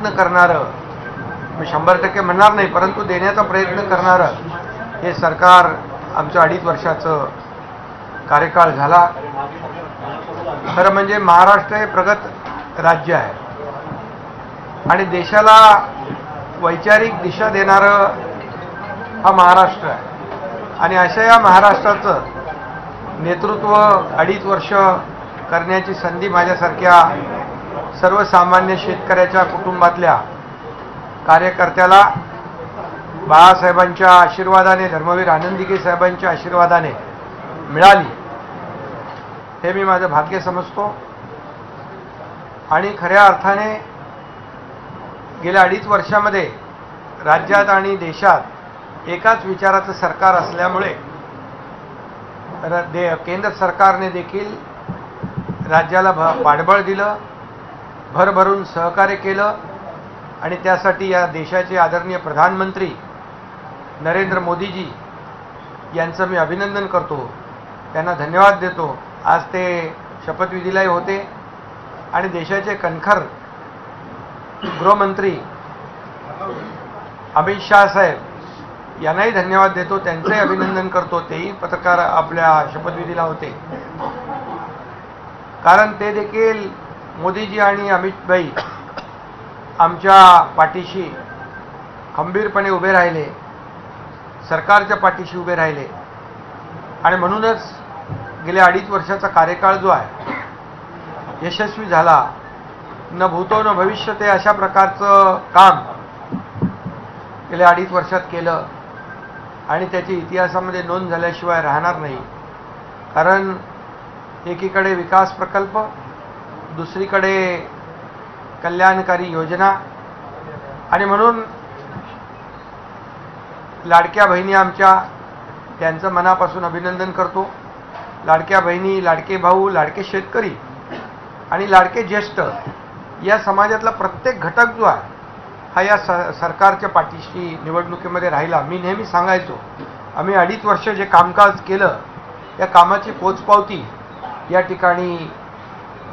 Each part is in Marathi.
प्रयत्न करणारं, मी 100% म्हणणार नाही, परंतु देण्याचा प्रयत्न करणारं हे सरकार आमचं 2.5 वर्षाचं कार्यकाळ झाला। खरं म्हणजे महाराष्ट्र हे प्रगत राज्य आहे आणि देशाला वैचारिक दिशा देणारं हा महाराष्ट्र आहे आणि अशा या महाराष्ट्राचं नेतृत्व 2.5 वर्ष करण्याची संधी माझ्यासारख्या सर्वसामान्य शेतकऱ्याच्या कुटुंबातल्या कार्यकर्त्याला बाळासाहेबांच्या आशीर्वादाने, धर्मवीर आनंदीके साहेबांच्या आशीर्वादाने मिळाली, हे मी माझं भाग्य समजतो। आणि खऱ्या अर्थाने गेल्या 2.5 वर्षामध्ये राज्यात आणि देशात एकाच विचाराचं सरकार असल्यामुळे केंद्र सरकारने देखील राज्याला पाठबळ दिलं, भरभरून सहकार्य केलं आणि त्यासाठी या देशाचे आदरणीय प्रधानमंत्री नरेंद्र मोदीजी यांचं मी अभिनंदन करतो, त्यांना धन्यवाद देतो। आज ते शपथविधीलाही होते आणि देशाचे कणखर गृहमंत्री अमित शाह साहेब यांनाही धन्यवाद देतो, त्यांचंही अभिनंदन करतो, तेही पत्रकार आपल्या शपथविधीला होते। कारण ते देखील मोदीजी आणि अमित भाई आमच्या पाठीशी खंबीरपणे उभे राहिले, सरकारच्या पाठीशी उभे राहिले आणि म्हणूनच गेल्या 2.5 वर्षाचा कार्यकाळ जो आहे यशस्वी झाला। न भूतो न भविष्य ते अशा प्रकारचं काम गेल्या 2.5 वर्षात केलं आणि त्याची इतिहासामध्ये नोंद झाल्याशिवाय राहणार नाही। कारण एकीकडे विकास प्रकल्प, दुसरीकडे कल्याणकारी योजना आणि म्हणून लाडक्या बहिणी आमच्या, त्यांचं मनापासून अभिनंदन करतो। लाडक्या बहिणी, लाडके भाऊ, लाडके शेतकरी आणि लाडके ज्येष्ठ या समाजातला प्रत्येक घटक जो आहे हा या सरकारच्या पाठीशी निवडणुकीमध्ये राहिला। मी नेहमी सांगायचो, आम्ही 2.5 वर्ष जे कामकाज केलं या कामाची पोचपावती या ठिकाणी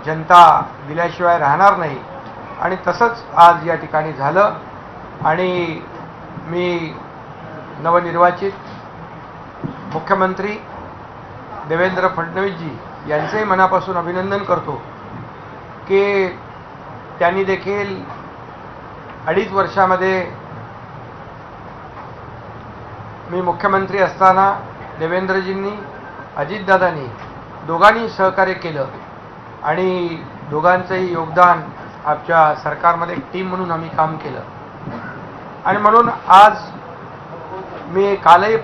जनता दिल्याशिवाय राहणार नाही आणि तसंच आज या ठिकाणी झालं। आणि मी नवनिर्वाचित मुख्यमंत्री देवेंद्र फडणवीसजी यांचेही मनापासून अभिनंदन करतो की त्यांनी देखील 2.5 वर्षामध्ये मी मुख्यमंत्री असताना देवेंद्रजींनी, अजितदादांनी दोघांनी सहकार्य केलं आणि दोघांचंही योगदान आमच्या सरकारमध्ये एक टीम म्हणून आम्ही काम केलं आणि म्हणून आज मी कालही